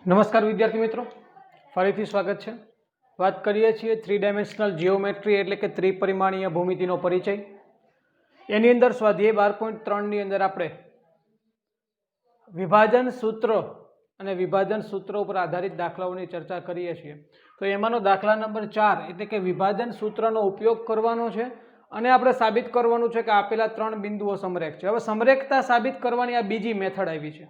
નમસ્કાર વિદ્યાર્થી મિત્રો, ફરીથી સ્વાગત છે। વાત કરીએ છીએ થ્રી ડાયમેન્શનલ જીઓમેટ્રી એટલે કે ત્રિપરિમાણીય ભૂમિતિનો પરિચય। એની અંદર સ્વાધ્યાય 12.3 ની અંદર આપણે વિભાજન સૂત્ર અને વિભાજન સૂત્ર ઉપર આધારિત દાખલાઓની ચર્ચા કરીએ છીએ। તો એમાંનો દાખલા નંબર 4 એટલે કે વિભાજન સૂત્રનો ઉપયોગ કરવાનો છે અને આપણે સાબિત કરવાનું છે કે આપેલા ત્રણ બિંદુઓ સમરેખ છે। હવે સમરેખતા સાબિત કરવાની આ બીજી મેથડ આવી છે।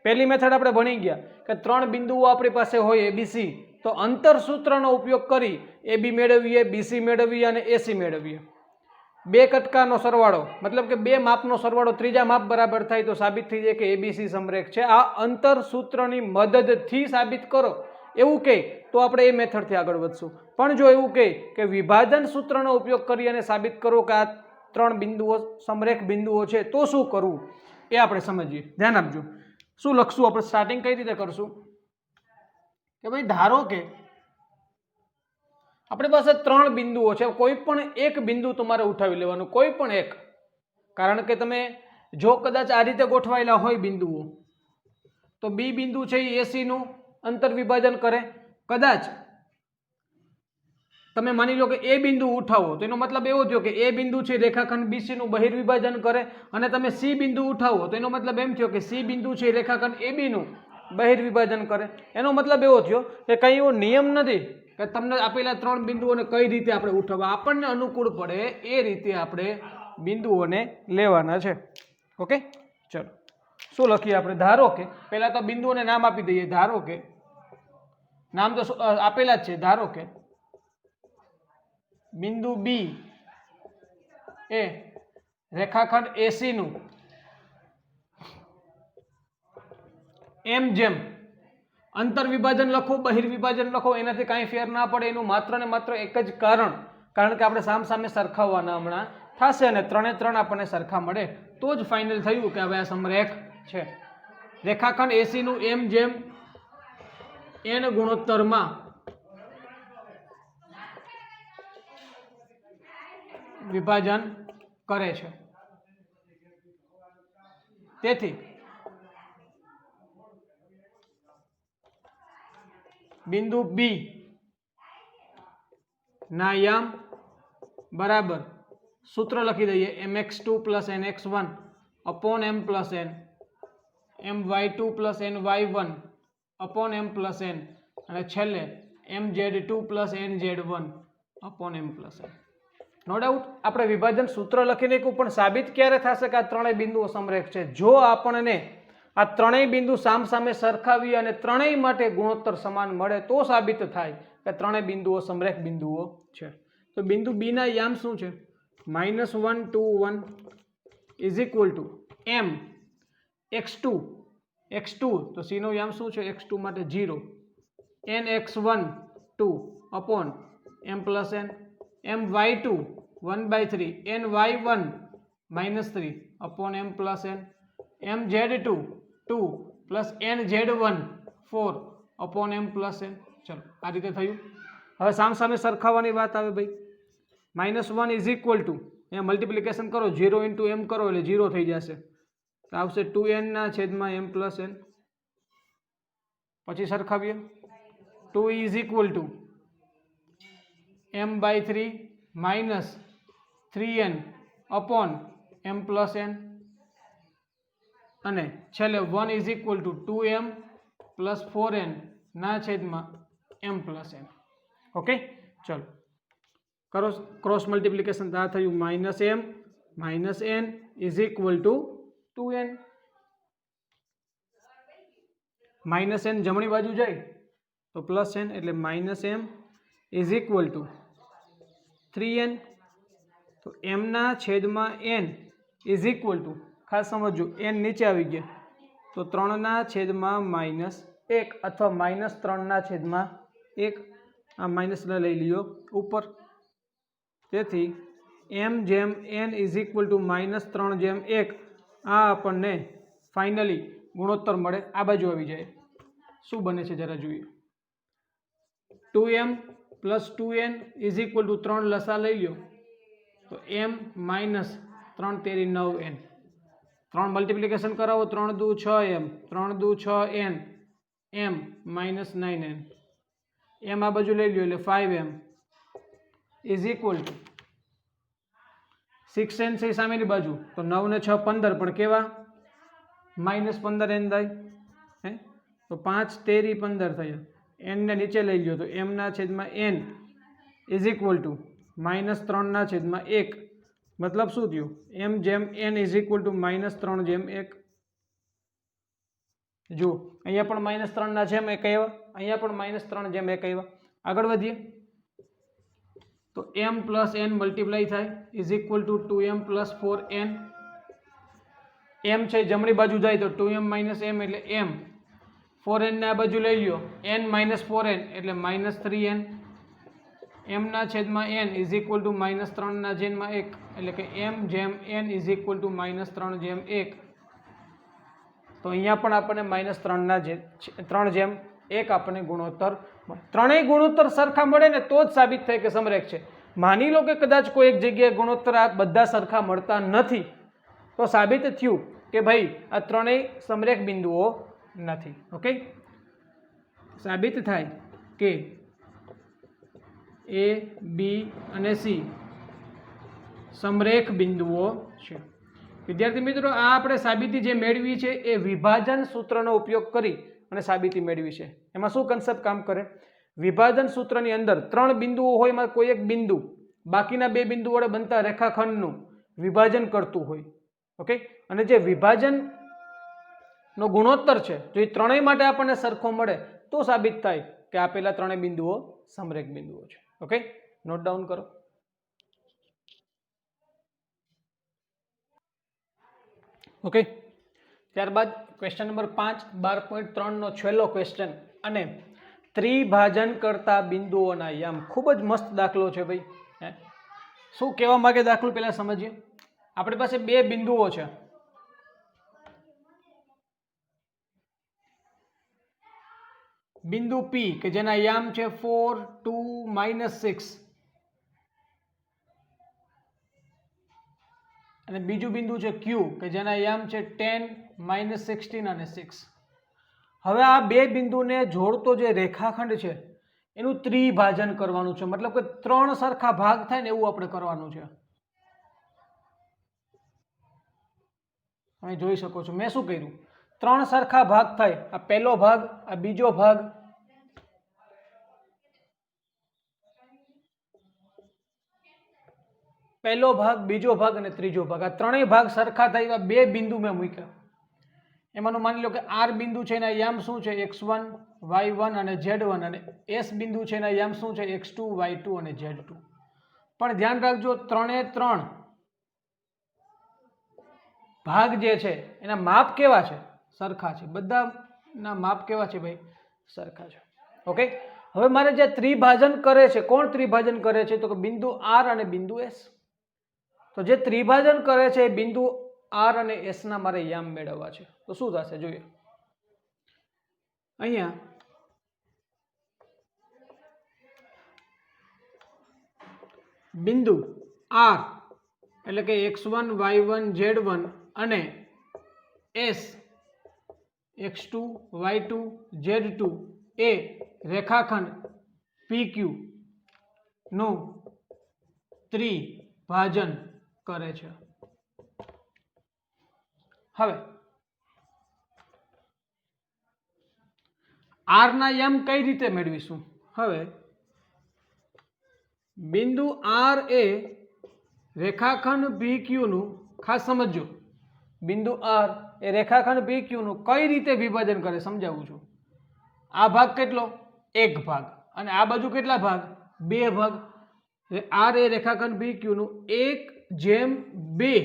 पहली मेथड આપણે ભણી ગયા કે ત્રણ બિંદુઓ આપણી પાસે હોય એબીસી, તો અંતર સૂત્રનો ઉપયોગ કરી એબી મેળવીએ, બીસી મેળવીએ અને એસી મેળવીએ। બે કટકાનો સરવાળો મતલબ કે બે માપનો સરવાળો ત્રીજા માપ બરાબર થાય તો સાબિત થઈ જાય કે એબીસી સમરેખ છે। આ અંતર સૂત્રની મદદથી સાબિત કરો એવું કહે તો આપણે એ મેથડથી આગળ વધશું। પણ જો એવું કહે કે વિભાજન સૂત્રનો ઉપયોગ કરી અને સાબિત કરો કે આ ત્રણ બિંદુઓ સમરેખ બિંદુઓ છે તો શું કરવું એ આપણે સમજીએ। ધ્યાન આપજો। શું લખશું આપણે? સ્ટાર્ટિંગ કઈ રીતે કરશું કે ભાઈ ધારો કે આપણી પાસે ત્રણ બિંદુઓ છે, કોઈ પણ એક બિંદુ તમારે ઉઠાવી લેવાનું, કોઈ પણ એક। કારણ કે તમે જો કદાચ આ રીતે ગોઠવાયેલા હોય બિંદુઓ તો બી બિંદુ છે એ એસી નું અંતર વિભાજન કરે। કદાચ તમે માની લો કે એ બિંદુ ઉઠાવો તો એનો મતલબ એવો થયો કે એ બિંદુ છે રેખાખંડ બીસી નું બહિર્વિભાજન કરે, અને તમે સી બિંદુ ઉઠાવો તો એનો મતલબ એમ થયો કે સી બિંદુ છે રેખાખંડ એબી નું બહિર્વિભાજન કરે। એનો મતલબ એવો થયો કે કઈ એવો નિયમ નથી કે તમને આપેલા ત્રણ બિંદુઓને કઈ રીતે આપણે ઉઠાવવા, આપણને અનુકૂળ પડે એ રીતે આપણે બિંદુઓને લેવાના છે। ઓકે, ચલો શું લખીએ આપણે? ધારો કે પહેલા તો બિંદુઓને નામ આપી દઈએ। ધારો કે નામ તો આપેલા જ છે। ધારો કે બિંદુ બી એ રેખાખંડ એસી નું એમ જેમ અંતર વિભાજન લખો, બહિર્વિભાજન લખો, એનાથી કાંઈ ફેર ના પડે। એનું માત્ર ને માત્ર એક જ કારણ કે આપણે સામસામે સરખાવવાના હમણાં થશે અને ત્રણે ત્રણ આપણને સરખા મળે તો જ ફાઇનલ થયું કે હવે આ સમરેખ છે। રેખાખંડ એસી નું એમ જેમ એન ગુણોત્તરમાં વિભાજન કરે છે। તેથી બિંદુ બી ના યામ બરાબર સૂત્ર લખી દઈએ mx2 + nx1 / m + n, my2 + ny1 / m + n અને છેલ્લે mz2 + nz1 / m + n। No doubt આપણે વિભાજન સૂત્ર લખી નાખ્યું, પણ સાબિત ક્યારે થશે કે આ ત્રણેય બિંદુઓ સમરેખ છે? જો આપણને આ ત્રણેય બિંદુ સામસામે સરખાવી અને ત્રણેય માટે ગુણોત્તર સમાન મળે તો સાબિત થાય કે ત્રણેય બિંદુઓ સમરેખ બિંદુઓ છે। તો બિંદુ બી ના યામ શું છે? -1 2 1 = m x2 તો સી નો યામ શું છે? x2 માટે 0 nx1 2 / m + n, my2 1/3 ny1 -3 / m + n, mz2 2 + nz1 4 / m + n। ચલો આ રીતે થયું। હવે સામસામે સરખાવવાની વાત આવે ભાઈ। -1 = અહીંયા મલ્ટીપ્લિકેશન કરો, 0 × m કરો એટલે 0 થઈ જશે તો આવશે 2n/m + n। પછી સરખાવીએ 2 = m/3 - 3n / m + n અને છેલ્લે 1 = 2m + 4n/m + n। ઓકે, ચલો કરો ક્રોસ મલ્ટીપ્લિકેશન। તો આ થયું -m - n = 2n, -n જમણી બાજુ જાય તો +n એટલે -m = 3n। તો m/n = ખાસ સમજો n નીચે આવી ગયા તો 3/-1 અથવા -3/1 આ માઇનસ લઈ લ્યો ઉપર। તેથી m જેમ n = -3/1 આ આપણને ફાઇનલી ગુણોત્તર મળે। આ બાજુ આવી જાય શું બને છે જરા જોઈએ। 2m + 2n = 3 લસા લઈ લ્યો તો m - 3 તેરી 9n, 3 મલ્ટીપ્લિકેશન કરાવો 3 દુ 6m 3 દુ 6n m minus 9n m આ બાજુ લઈ લ્યો એટલે 5m is equal two 6n છે સામેની બાજુ તો 9 ને 6 15 પણ કેવા માઇનસ 15n થાય હે તો 5 13 15 થયા n ને નીચે લઈ લ્યો તો m ના છેદમાં n is equal two minus 3 ના છેદમાં 1 મતલબ શું થયું m જેમ n is equal two minus 3 જેમ 1 જો અહીંયા પણ માઇનસ 3 ના જેમ 1 આવ્યા અહીંયા પણ માઇનસ 3 જેમ 1 આવ્યા આગળ વધીએ તો m પ્લસ n મલ્ટીપ્લાય થાય is equal two 2m plus 4n m છે જમણી બાજુ જાય તો 2m માઇનસ m એટલે m 4n ને આ બાજુ લઈ લ્યો n માઇનસ 4n એટલે માઇનસ 3n m ના છેદમાં n is equal two minus 3 ના છેદમાં 1 એટલે કે m જેમ n is equal two minus 3 જેમ 1 તો અહીંયા પણ આપણને માઇનસ 3 જેમ 1 આપણને ગુણોત્તર ત્રણેય ગુણોત્તર સરખા મળે ને તો જ સાબિત થાય કે સમરેખ છે માની લો કે કદાચ કોઈ એક જગ્યાએ ગુણોત્તર આ બધા સરખા મળતા નથી તો સાબિત થયું કે ભાઈ આ ત્રણેય સમરેખ બિંદુઓ નથી ઓકે સાબિત થાય કે A B અને C સમરેખ બિંદુઓ છે વિદ્યાર્થી મિત્રો આ આપણે સાબિતી જે મેળવી છે એ વિભાજન સૂત્રનો ઉપયોગ કરી અને સાબિતી મેળવી છે એમાં શું કન્સેપ્ટ કામ કરે વિભાજન સૂત્રની અંદર 3 બિંદુઓ હોય એમાં કોઈ એક બિંદુ બાકીના 2 બિંદુ વડે બનતા રેખાખંડનું વિભાજન કરતું હોય ઓકે અને જે વિભાજનનો ગુણોત્તર છે જો એ ત્રણેય માટે આપણને સરખો મળે તો સાબિત થાય કે આપેલા ત્રણેય બિંદુઓ સમરેખ બિંદુઓ છે ઓકે નોટ ડાઉન કરો ઓકે ત્યારબાદ ક્વેશ્ચન નંબર 5 12.3 નો છેલ્લો ક્વેશ્ચન અને ત્રિભાજન કરતા બિંદુઓના યામ ખૂબ જ મસ્ત દાખલો છે ભાઈ શું કહેવા માંગે દાખલો પહેલા સમજીએ આપણી પાસે 2 બિંદુઓ છે બિંદુ P કે જેના યામ છે 4 2 -6 અને બીજું બિંદુ છે Q કે જેના યામ છે 10 -16 અને 6 હવે આ 2 બિંદુને જોડતો જે રેખાખંડ છે એનું ત્રિભાજન કરવાનું છે મતલબ કે 3 સરખા ભાગ થાય ને એવું આપણે કરવાનું છે તમે જોઈ શકો છો મેં શું કર્યું 3 સરખા ભાગ થાય આ પહેલો ભાગ આ બીજો ભાગ પહેલો ભાગ બીજો ભાગ અને ત્રીજો ભાગ આ ત્રણેય ભાગ સરખા થાય એવા 2 બિંદુ મેં મૂક્યા એમાંનું માની લો કે R બિંદુ છે એના યામ શું છે x1 y1 અને z1 અને S બિંદુ છે એના યામ શું છે x2 y2 અને z2 પણ ધ્યાન રાખજો 3 એ 3 ભાગ જે છે એના માપ કેવા છે સરખા છે બધાના માપ કેવા છે ભાઈ સરખા છે ઓકે હવે મારે જે ત્રિભાજન કરે છે કોણ ત્રિભાજન કરે છે તો કે બિંદુ R અને બિંદુ S તો જે ત્રિભાજન કરે છે બિંદુ R અને S ના મારે યામ મેળવવા છે તો શું થશે જોઈએ અહીંયા બિંદુ R એટલે કે x1 y1 z1 અને S x2 y2 z2 એ રેખાખંડ PQ નું ત્રિભાજન કરે છે હવે R ના યામ કઈ રીતે મેળવીશું હવે બિંદુ R એ રેખાખંડ PQ નું ખાસ સમજો બિંદુ R એ રેખાખંડ PQ નું કઈ રીતે વિભાજન કરે સમજાવું છું આ ભાગ કેટલો એક ભાગ અને આ બાજુ કેટલા ભાગ બે ભાગ R એ રેખાખંડ PQ નું 1/2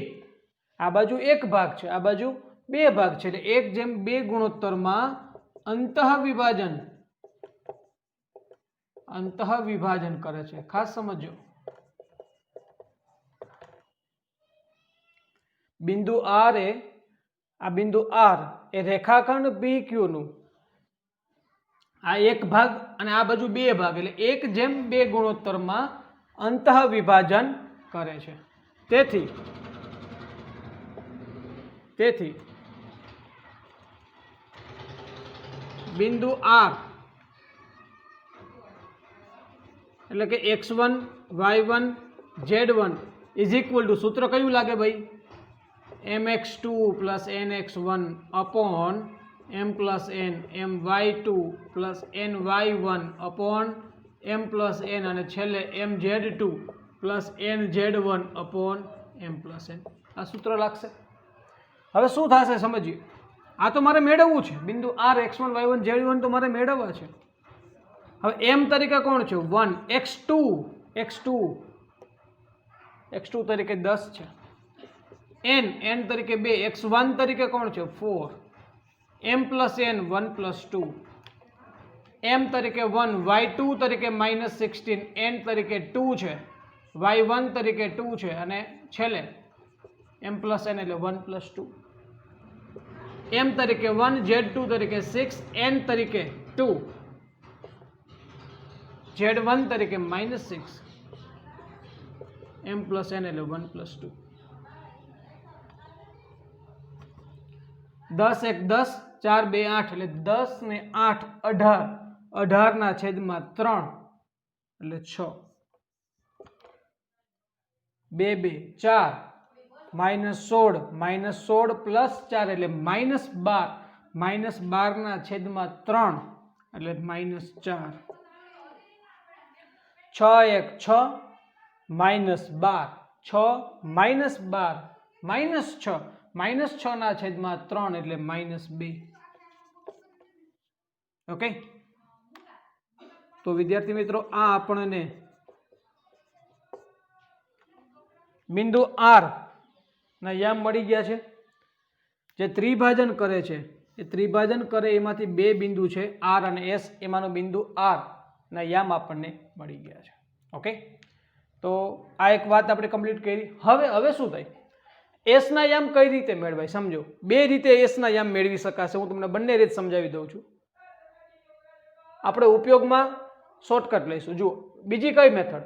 આ બાજુ એક ભાગ છે આ બાજુ બે ભાગ છે એટલે 1/2 ગુણોત્તરમાં અંતઃવિભાજન કરે છે ખાસ સમજો બિંદુ R એ આ બિંદુ R એ રેખાખંડ PQ નું આ એક ભાગ અને આ બાજુ બે ભાગ એટલે 1/2 ગુણોત્તરમાં અંતઃવિભાજન કરે છે તેથી બિંદુ આર એટલે કે x1 y1 z1 is equal two સૂત્ર કયું લાગે ભાઈ mx2 plus nx1 upon m plus n my2 plus ny1 upon m plus n અને છેલ્લે mz2 plus nz1 upon m plus n આ સૂત્ર લાગશે. હવે શું થશે સમજીએ. આ તો મારે મેળવવું છે બિંદુ r x1 y1 z1 તો મારે મેળવવા છે. હવે m તરીકે કોણ છે 1 x2 તરીકે 10 છે n તરીકે 2 x1 તરીકે કોણ છે 4 m plus n 1 plus 2 m તરીકે 1 y2 તરીકે -16 n તરીકે 2 છે y1 તરીકે 2 છે અને છેલ્લે m પ્લસ n એટલે 1 પ્લસ 2 m તરીકે 1 z2 તરીકે 6 n તરીકે 2 z1 તરીકે -6 m પ્લસ n એટલે 1 પ્લસ 2 10 1 10 4 2 8 એટલે 10 ને 8 18 18 ના છેદમાં 3 એટલે 6 2 2 4 -16 પ્લસ 4 એટલે -12 -12 ના છેદમાં 3 એટલે -4 6 1 6 -12 -6 ના છેદમાં 3 એટલે -2 ઓકે. તો વિદ્યાર્થી મિત્રો આ આપણને બિંદુ આર ના યામ મળી ગયા છે. જે ત્રિભાજન કરે છે એ ત્રિભાજન કરે એમાંથી બે બિંદુ છે આર અને એસ, એમાંનો બિંદુ આર ના યામ આપણને મળી ગયા છે. ઓકે, તો આ એક વાત આપણે કમ્પ્લીટ કરી. હવે શું થાય એસ ના યામ કઈ રીતે મેળવાય સમજો. બે રીતે એસ ના યામ મેળવી શકાશે. હું તમને બંને રીત સમજાવી દઉં છું. આપણે ઉપયોગમાં શોર્ટકટ લઈશું. જુઓ બીજી કઈ મેથડ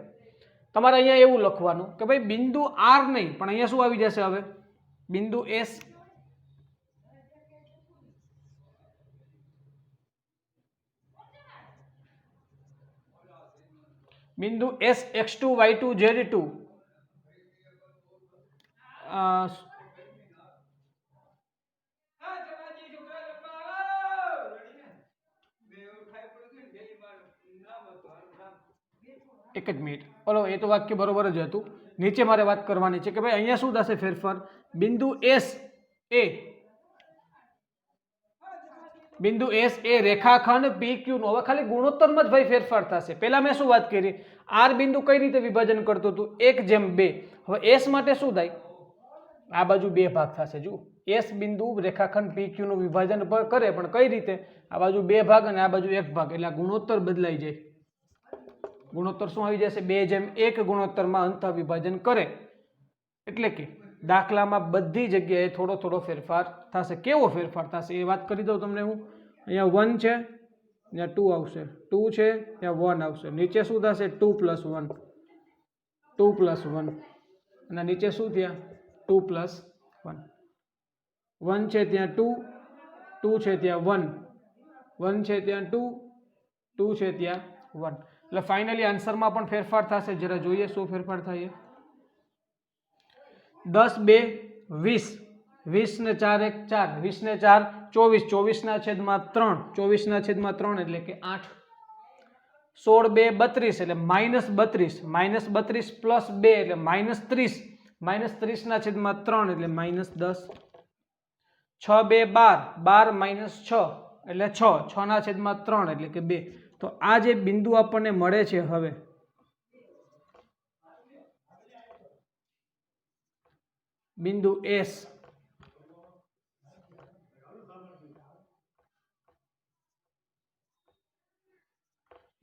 તમારે અહીંયા એવું લખવાનું કે ભાઈ બિંદુ આર નહીં પણ અહીંયા શું આવી જશે હવે બિંદુ એસ. બિંદુ એસ x2 y2 z2 એક જ મિનિટ. ઓલો એ તો વાક્ય બરોબર જ હતું. નીચે મારે વાત કરવાની છે કે ભાઈ અહીંયા શું થશે ફેરફાર. બિંદુ એસ એ રેખાખંડ PQ નો હવે ખાલી ગુણોત્તરમાં જ ભાઈ ફેરફાર થશે. પહેલા મેં શું વાત કરી આર બિંદુ કઈ રીતે વિભાજન કરતું હતું 1:2. હવે એસ માટે શું થાય આ બાજુ બે ભાગ થશે. જુઓ એસ બિંદુ રેખાખંડ PQ નું વિભાજન કરે પણ કઈ રીતે આ બાજુ બે ભાગ અને આ બાજુ એક ભાગ એટલે આ ગુણોત્તર બદલાઈ જાય. ગુણોત્તર શું આવી જશે 2:1 ગુણોત્તરમાં અંતઃ વિભાજન કરે એટલે કે દાખલામાં બધી જગ્યાએ થોડો થોડો ફેરફાર થશે. કેવો ફેરફાર થશે એ વાત કરી દઉં તમને હું. અહીંયા 1 છે ત્યાં 2 આવશે, 2 છે ત્યાં 1 આવશે. નીચે શું થશે 2 + 1 અને નીચે શું થયા 2 + 1. 1 છે ત્યાં 2, 2 છે ત્યાં 1, 1 છે ત્યાં 2, 2 છે ત્યાં 1. એટલે ફાઇનલી આન્સરમાં પણ ફેરફાર થશે. જરા જોઈએ શું ફેરફાર થાય. 10 2 20, 20 ને 4 1 4, 20 ને 4 24, 24 ના છેદમાં 3, 24 ના છેદમાં 3 એટલે કે 8. 16 2 32 એટલે -32, -32 + 2 એટલે -30, -30 ના છેદમાં 3 એટલે -10. 6 2 12, 12 - 6 એટલે 6, 6 ના છેદમાં 3 એટલે કે 2. તો આ જે બિંદુ આપણને મળે છે હવે બિંદુ એસ,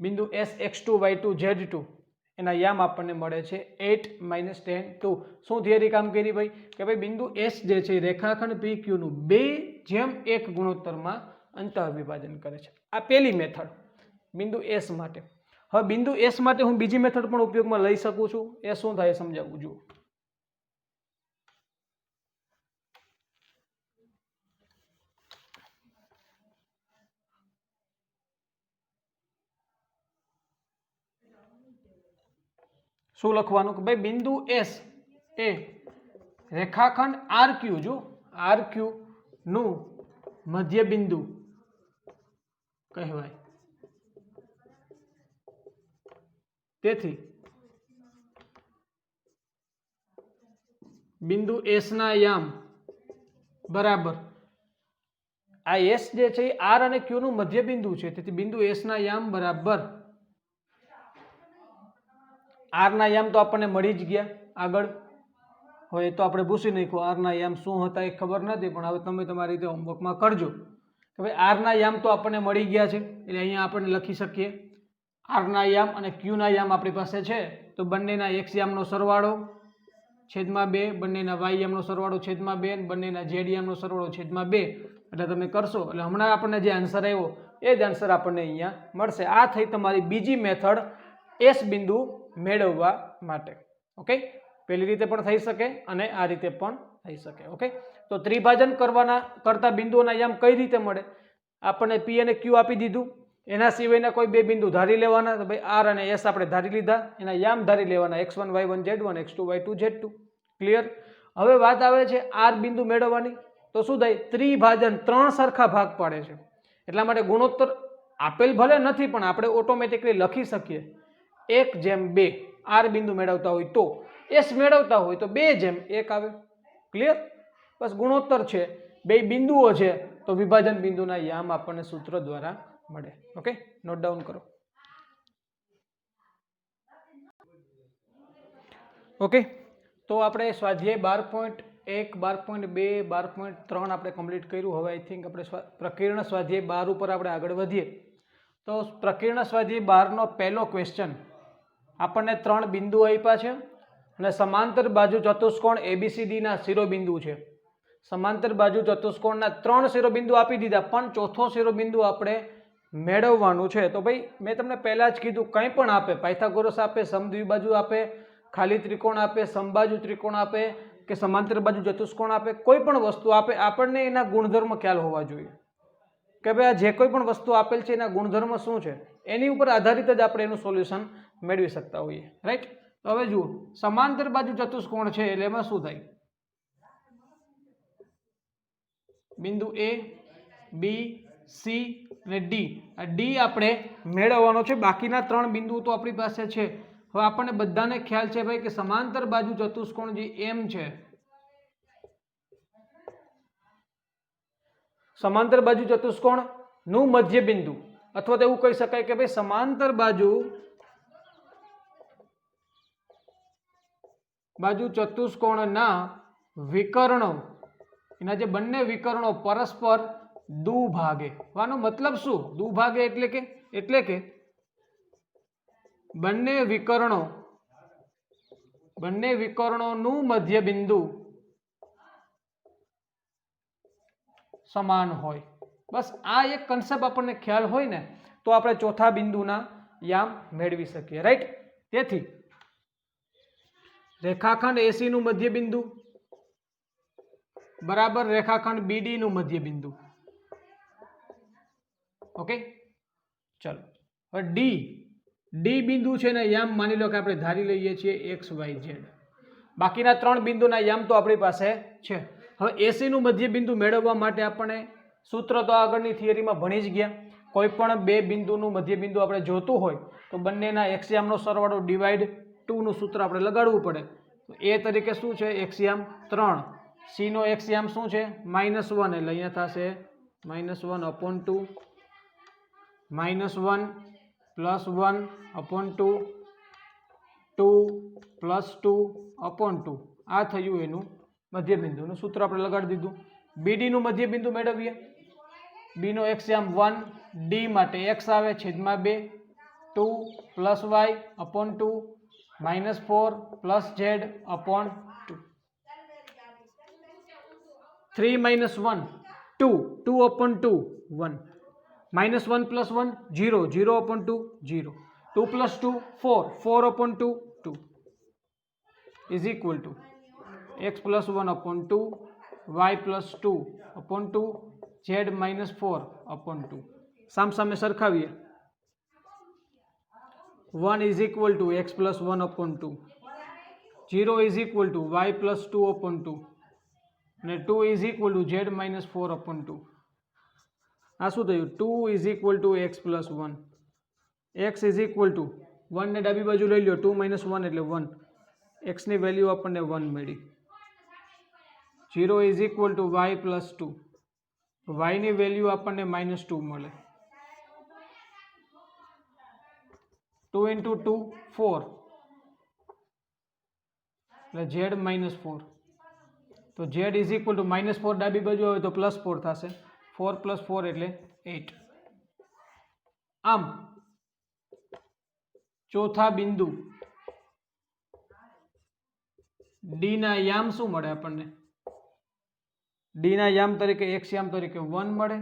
બિંદુ એસ x2 y2 z2 એના યામ આપણને મળે છે 8 - 10 2. શું થિયરી કામ કરી ભાઈ કે ભાઈ બિંદુ એસ જે છે રેખાખંડ PQ નું 2:1 ગુણોત્તરમાં અંતઃ વિભાજન કરે છે. આ પહેલી મેથડ બિંદુ એસ માટે. હવે બિંદુ એસ માટે હું બીજી મેથડ પણ ઉપયોગમાં લઈ શકું છું. એ શું થાય સમજાવું. જુઓ શું લખવાનું કે ભાઈ બિંદુ એસ એ રેખાખંડ આર ક્યુ, જો આર ક્યુ નું મધ્ય બિંદુ કહેવાય. તેથી બિંદુ એસ ના યામ બરાબર આ એસ જે છે એ આર અને ક્યુ નું મધ્ય બિંદુ છે. તેથી બિંદુ એસ ના યામ બરાબર આર ના યામ તો આપણને મળી જ ગયા આગળ. હવે એ તો આપણે પૂછી નાખ્યું આર ના યામ શું હતા એ ખબર નથી, પણ હવે તમે તમારી રીતે હોમવર્કમાં કરજો કે ભાઈ આર ના યામ તો આપણને મળી ગયા છે. એટલે અહીંયા આપણે લખી શકીએ આર ના યામ અને ક્યુ ના યામ આપણી પાસે છે. તો બંનેના એક્સ યામનો સરવાળો છેદમાં 2, બંનેના વાય યામનો સરવાળો છેદમાં 2, બંનેના ઝેડ યામનો સરવાળો છેદમાં 2. એટલે તમે કરશો એટલે હમણાં આપણને જે આન્સર આવ્યો એ જ આન્સર આપણને અહીંયા મળશે. આ થઈ તમારી બીજી મેથડ એસ બિંદુ મેળવવા માટે. ઓકે, પેલી રીતે પણ થઈ શકે અને આ રીતે પણ થઈ શકે. ઓકે, તો ત્રિભાજન કરતા બિંદુઓના યામ કઈ રીતે મળે? આપણને પી અને ક્યુ આપી દીધું, એના સિવાયના કોઈ બે બિંદુ ધારી લેવાના. તો ભાઈ આર અને એસ આપણે ધારી લીધા, એના યામ ધારી લેવાના x1 y1 z1 x2 y2 z2. Clear? હવે વાત આવે છે આર બિંદુ મેળવવાની. તો શું થાય? ત્રિભાજન 3 સરખા ભાગ પાડે છે, એટલા માટે ગુણોત્તર આપેલ ભલે નથી પણ આપણે ઓટોમેટિકલી લખી શકીએ 1:2. આર બિંદુ મેળવતા હોય તો, એસ મેળવતા હોય તો 2:1 આવે. ક્લિયર? બસ ગુણોત્તર છે, બે બિંદુઓ છે, તો વિભાજન બિંદુના યામ આપણને સૂત્ર દ્વારા મળે. ઓકે, નોટ ડાઉન કરો. ઓકે, તો આપણે સ્વાધ્યાય 12.1, 12.2, 12.3 આપણે કમ્પ્લીટ કર્યું. હવે આઈ થિંક આપણે પ્રકીર્ણ સ્વાધ્યાય 12 ઉપર આપણે આગળ વધીએ. તો પ્રકીર્ણ સ્વાધ્યાય 12 નો પહેલો ક્વેશ્ચન, આપણને 3 બિંદુ આપ્યા છે અને સમાંતર બાજુ ચતુષ્કોણ ABCD ના શિરોબિંદુ છે. સમાંતર બાજુ ચતુષ્કોણના 3 શિરોબિંદુ આપી દીધા, પણ ચોથો શિરોબિંદુ આપણે મેળવવાનું છે. તો ભાઈ મેં તમને પહેલા જ કીધું, કંઈ પણ આપે, પાયથાગોરસ આપે, સમદ્વિબાજુ આપે, ખાલી ત્રિકોણ આપે, સમબાજુ ત્રિકોણ આપે કે સમાંતર બાજુ ચતુષ્કોણ આપે, કોઈ પણ વસ્તુ આપે, આપણને એના ગુણધર્મ ખ્યાલ હોવા જોઈએ કે ભાઈ આ જે કોઈ પણ વસ્તુ આપેલ છે એના ગુણધર્મ શું છે, એની ઉપર આધારિત જ આપણે એનું સોલ્યુશન મેળવી શકતા હોઈએ. રાઈટ? હવે જુઓ, સમાંતર બાજુ ચતુષ્કોણ છે એટલે એમાં શું થાય? બિંદુ A, B, C અને D. આ D આપણે મેળવવાનો છે. બાકીના 3 બિંદુઓ તો આપણી પાસે છે. હવે આપણને બધાને ખ્યાલ છે ભાઈ કે સમાંતર બાજુ ચતુષ્કોણ જે M છે, સમાંતર બાજુ ચતુષ્કોણ નું મધ્ય બિંદુ, અથવા તો એવું કહી શકાય કે ભાઈ સમાંતર બાજુ ચતુષ્કોણના વિકર્ણો, એના જે બંને વિકર્ણો પરસ્પર દુભાગે. આનો મતલબ શું? દુભાગે એટલે કે બંને વિકર્ણોનું મધ્ય બિંદુ સમાન હોય. બસ આ એક કન્સેપ્ટ આપણને ખ્યાલ હોય ને તો આપણે ચોથા બિંદુના યામ મેળવી શકીએ. રાઈટ? તેથી રેખાખંડ AC નું મધ્ય બિંદુ બરાબર રેખાખંડ BD નું મધ્ય બિંદુ. ઓકે, ચલો હવે ડી બિંદુ છે ને યામ માની લો કે આપણે ધારી લઈએ છીએ XYZ. બાકીના 3 બિંદુના યામ તો આપણી પાસે છે. હવે AC નું મધ્ય બિંદુ મેળવવા માટે આપણે સૂત્ર તો આગળની થિયરીમાં ભણી જ ગયા. કોઈ પણ બે બિંદુનું મધ્ય બિંદુ આપણે જોતું હોય તો બંનેના x યામનો સરવાળો ડિવાઈડ 2 નું સૂત્ર આપણે લગાડવું પડે. તો A તરીકે શું છે? x યામ 3. C નો x યામ શું છે? -1. એટલે અહીંયા થશે -1/2 -1 +1/2 2 +2/2. આ થયું એનું મધ્ય બિંદુનું સૂત્ર આપણે લગાડી દીધું. BD નું મધ્ય બિંદુ મેળવીએ. B નો x યામ 1, D માટે x આવે છેદમાં 2, 2 + y/2 -4 + z/2. 3 - 1 2, 2/2 1, -1 + 1 0, 0/2 0, 2 + 2 4, 4/2 2 is equal to x + 1/2 y + 2/2 z - 4/2. સામસામે સરખાવીએ 1 is equal to x plus 1 upon 2, 0 is equal to y plus 2 upon 2 અને 2 is equal to z minus 4 upon 2. આ શું થયું? 2 is equal to x plus 1, x is equal to 1 ને ડાબી બાજુ લઈ લો, 2 માઇનસ 1 એટલે 1, એક્સની વેલ્યુ આપણને 1 મળી. 0 is equal to y plus 2, વાયની વેલ્યુ આપણને માઇનસ 2 મળે. 2 ઇન્ટુ 2 4 એટલે ઝેડ માઇનસ 4. તો Z is equal two minus 4 ડાબી બાજુ આવે તો પ્લસ 4 થશે. 4 પ્લસ 4 એટલે 8. આમ ચોથા બિંદુ ડી ના યામ શું મળે આપણને? ડી ના યામ તરીકે એક્સ યામ તરીકે 1 મળે,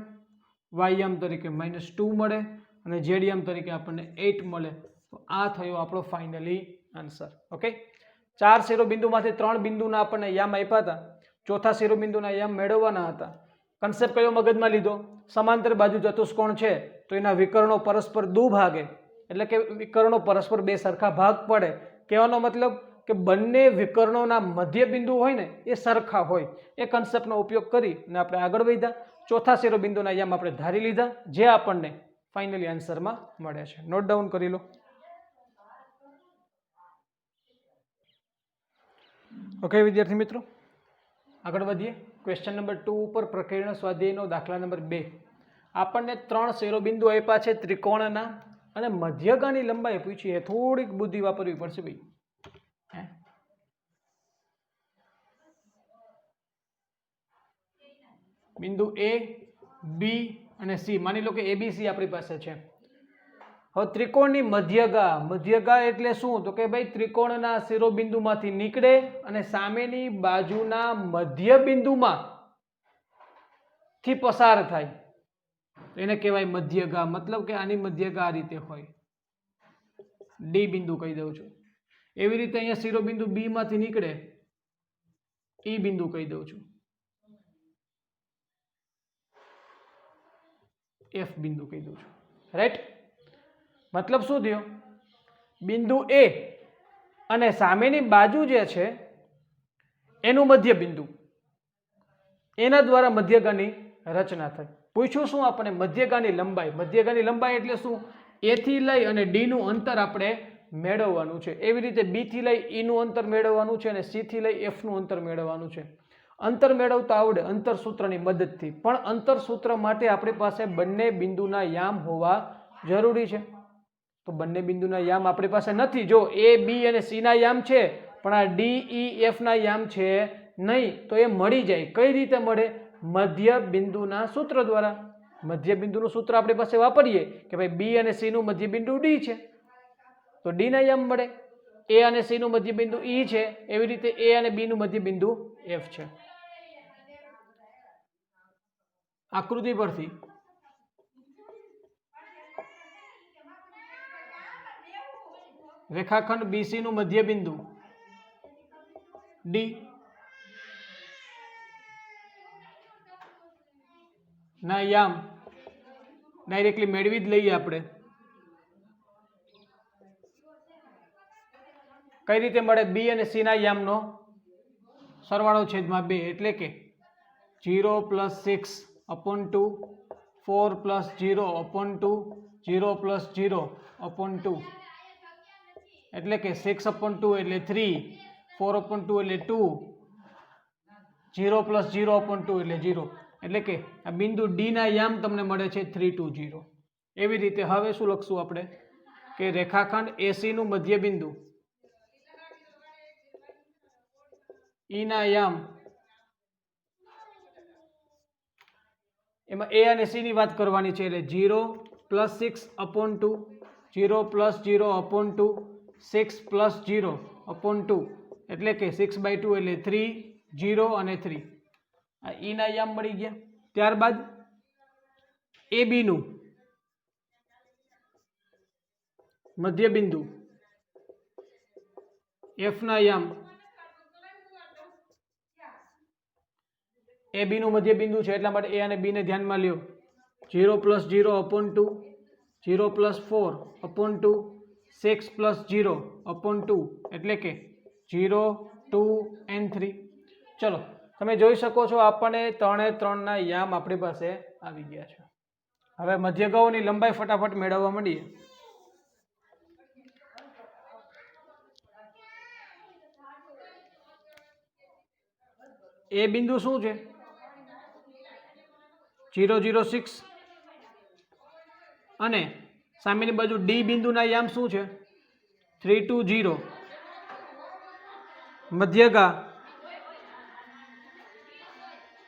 વાય યામ તરીકે -2 મળે અને ઝેડ યામ તરીકે આપણને 8 મળે. તો આ થયો આપણો ફાઇનલી આન્સર. ઓકે, 4 શિરોબિંદુમાંથી 3 બિંદુના આપણને યામ આપ્યા હતા. ચોથા શિરોબિંદુના યામ મેળવવાના હતા. કન્સેપ્ટ કયો મગજમાં લીધો? સમાંતર બાજુ ચતુષ્કોણ છે તો એના વિકર્ણો પરસ્પર દુભાગે, એટલે કે વિકર્ણો પરસ્પર બે સરખા ભાગ પડે. કહેવાનો મતલબ કે બંને વિકર્ણોના મધ્ય બિંદુ હોય ને એ સરખા હોય. એ કન્સેપ્ટનો ઉપયોગ કરી અને આપણે આગળ વધ્યા. ચોથા શિરોબિંદુના યામ આપણે ધારી લીધા, જે આપણને ફાઇનલી આન્સરમાં મળે છે. નોટ ડાઉન કરી લો. ઓકે વિદ્યાર્થી મિત્રો, આગળ વધીએ. ક્વેશ્ચન નંબર 2 ઉપર પ્રકીર્ણ સ્વાધ્યાયનો દાખલા નંબર 2. આપણને 3 શિરોબિંદુ આપ્યા છે ત્રિકોણના અને મધ્યગાની લંબાઈ પૂછી છે. થોડીક બુદ્ધિ વાપરવી પડશે ભાઈ. બિંદુ એ, બી અને સી, માની લો કે એબીસી આપણી પાસે છે. હવે ત્રિકોણની મધ્યગા, મધ્યગા એટલે શું? તો કે ભાઈ ત્રિકોણના શિરોબિંદુમાંથી નીકળે અને સામેની બાજુના મધ્ય બિંદુમાં થી પસાર થાય, એને કહેવાય મધ્યગા. મતલબ કે આની મધ્યગા આ રીતે હોય. ડી બિંદુ કહી દઉં છું. એવી રીતે અહીંયા શિરોબિંદુ બી માંથી નીકળે, ઈ બિંદુ કહી દઉં છું. એફ બિંદુ કહી દઉં છું. રાઈટ? મતલબ શું થયો? બિંદુ એ અને સામેની બાજુ જે છે એનું મધ્ય બિંદુ, એના દ્વારા મધ્યગાની રચના થાય. પૂછ્યું શું આપણે? મધ્યગાની લંબાઈ. મધ્યગાની લંબાઈ એટલે શું? એ થી લઈ અને ડી નું અંતર આપણે મેળવવાનું છે. એવી રીતે બી થી લઈ ઈ નું અંતર મેળવવાનું છે અને સી થી લઈ એફ નું અંતર મેળવવાનું છે. અંતર મેળવતા આવડે અંતર સૂત્રની મદદથી, પણ અંતર સૂત્ર માટે આપણી પાસે બંને બિંદુના યામ હોવા જરૂરી છે. તો બંને બિંદુના યામ આપણી પાસે નથી. જો એ, બી અને સી ના યામ છે પણ આ ડી, ઈ, એફ ના યામ છે નહીં, તો એ મળી જાય. કઈ રીતે મળે? મધ્ય બિંદુના સૂત્ર દ્વારા. મધ્ય બિંદુનું સૂત્ર આપણી પાસે વાપરીએ કે ભાઈ બી અને સી નું મધ્ય બિંદુ ડી છે તો ડી ના યામ મળે. એ અને સી નું મધ્ય બિંદુ ઈ છે, એવી રીતે એ અને બી નું મધ્ય બિંદુ એફ છે. આકૃતિ પરથી રેખાખંડ બીસી નું મધ્ય બિંદુ ડી ના યામ ડાયરેક્ટલી મેળવી જ લઈએ આપણે. કઈ રીતે મળે? બી અને સી ના યામનો સરવાળો છેદમાં 2 એટલે કે 0 + 6 upon 2, 4 + 0 upon 2, 0 + 0 upon 2 એટલે કે 6 upon 2 એટલે 3, 4 upon 2 એટલે 2, 0 + 0 upon 2 એટલે 0. એટલે કે આ બિંદુ ડી ના યામ તમને મળે છે 3, 2, 0. એવી રીતે હવે શું લખશું આપણે કે રેખાખંડ એસી નું મધ્ય બિંદુ ઈ ના યામ, એમાં એ અને સી ની વાત કરવાની છે એટલે 0 + 6 upon 2, 0 + 0 upon 2, 6 + 0 upon 2 એટલે કે 6/2 એટલે 3, 0 અને 3. આ ઈ ના યામ મળી ગયા. ત્યારબાદ એ બી નું મધ્ય બિંદુ એફ ના યામ, એ બી નું મધ્ય બિંદુ છે એટલા માટે એ અને બી ને ધ્યાનમાં લ્યો. 0 + 0 upon 2, 0 + 4 upon 2, 6 + 0/2 એટલે કે 0 2 and 3. ચલો તમે જોઈ શકો છો આપણને 3 એ 3 ના યામ આપણી પાસે આવી ગયા છે. હવે મધ્યગઓની લંબાઈ ફટાફટ મેળવવા માંડીએ. એ બિંદુ શું છે? 0 0 6 અને સામેની બાજુ ડી બિંદુના યામ શું છે? 3 2 0. મધ્યગા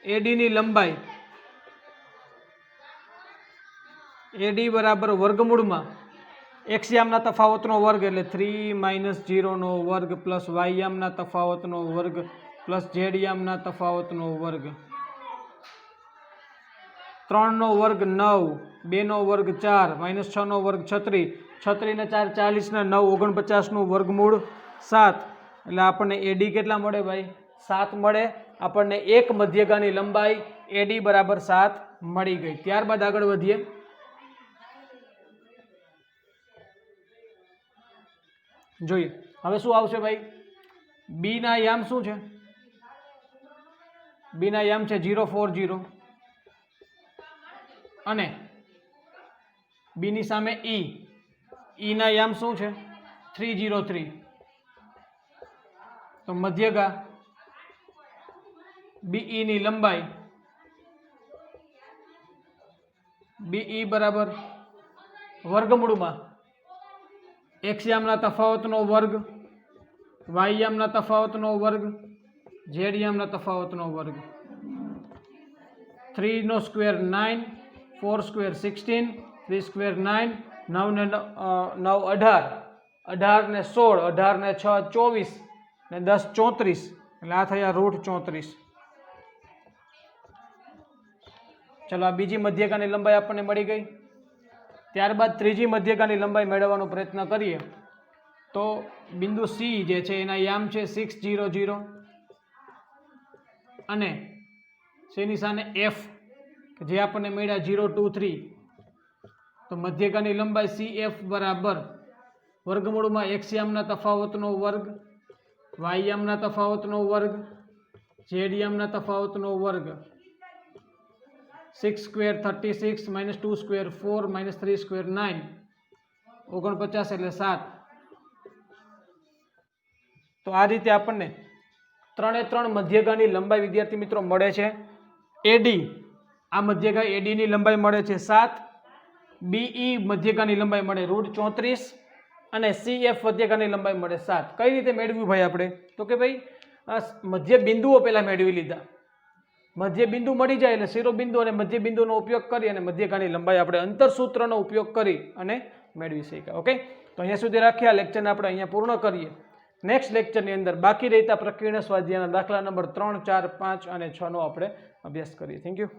એડી ની લંબાઈ એડી બરાબર વર્ગમૂળમાં એક્સ યામના તફાવતનો વર્ગ એટલે 3 - 0 નો વર્ગ પ્લસ વાય યામના તફાવતનો વર્ગ પ્લસ ઝેડ યામના તફાવતનો વર્ગ, 3 નો વર્ગ 9, 2 નો વર્ગ 4, -6 નો વર્ગ 36, 36 ને 4 40 ને 9 49 નું વર્ગમૂળ 7. એટલે આપણને એડી કેટલા મળે ભાઈ? 7 મળે. આપણને એક મધ્યગાની લંબાઈ એડી બરાબર 7 મળી ગઈ. ત્યારબાદ આગળ વધીએ. જોઈએ હવે શું આવશે ભાઈ? બી ના યામ શું છે? બી ના યામ છે 0 4 0 અને બી ની સામે ઈ ના યામ શું છે? 3 0 3. તો મધ્યગા બીઈ ની લંબાઈ બીઈ બરાબર વર્ગમૂળમાં એક્સ યામના તફાવતનો વર્ગ, વાય યામના તફાવતનો વર્ગ, ઝેડ યામના તફાવતનો વર્ગ. 3 નો સ્ક્વેર 9, 4 સ્ક્વેર 16, 3 સ્ક્વેર 9, 9 ને 9 18, 18 ને 16, 18 ને 6 24 ને 10 34. એટલે આ થયા √34. ચલો આ બીજી મધ્યગાની લંબાઈ આપણને મળી ગઈ. ત્યારબાદ ત્રીજી મધ્યગાની લંબાઈ મેળવવાનો પ્રયત્ન કરીએ તો બિંદુ સી જે છે એના યામ છે 6 0 0 અને સીની સામે એફ જે આપણને મળ્યા 0 2 3. તો મધ્યગાની લંબાઈ સી એફ બરાબર વર્ગમૂળમાં એક્સ યામના તફાવતનો વર્ગ, વાય યામના તફાવતનો વર્ગ, ઝેડ યામના તફાવતનો વર્ગ. 6 સ્ક્વેર 36, -2 સ્ક્વેર 4, -3 સ્ક્વેર 9, 49 એટલે 7. તો આ રીતે આપણને 3 એ 3 મધ્યગાની લંબાઈ વિદ્યાર્થી મિત્રો મળે છે. એડી આ મધ્યગા એડી ની લંબાઈ મળે છે 7, બીઈ મધ્યગાની લંબાઈ મળે √34 અને સીએફ મધ્યગાની લંબાઈ મળે 7. કઈ રીતે મેળવ્યું ભાઈ આપણે? તો કે ભાઈ મધ્ય બિંદુઓ પહેલા મેળવી લીધા. મધ્ય બિંદુ મળી જાય એટલે શિરોબિંદુ અને મધ્ય બિંદુનો ઉપયોગ કરી અને મધ્યગાની લંબાઈ આપણે અંતરસૂત્રનો ઉપયોગ કરી અને મેળવી શક્યા. ઓકે, તો અહીંયા સુધી રાખીએ. આ લેક્ચરને આપણે અહીંયા પૂર્ણ કરીએ. નેક્સ્ટ લેક્ચરની અંદર બાકી રહેતા પ્રકીર્ણ સ્વાધ્યાયના દાખલા નંબર 3, 4, 5 અને 6 નો આપણે અભ્યાસ કરીએ. Thank you.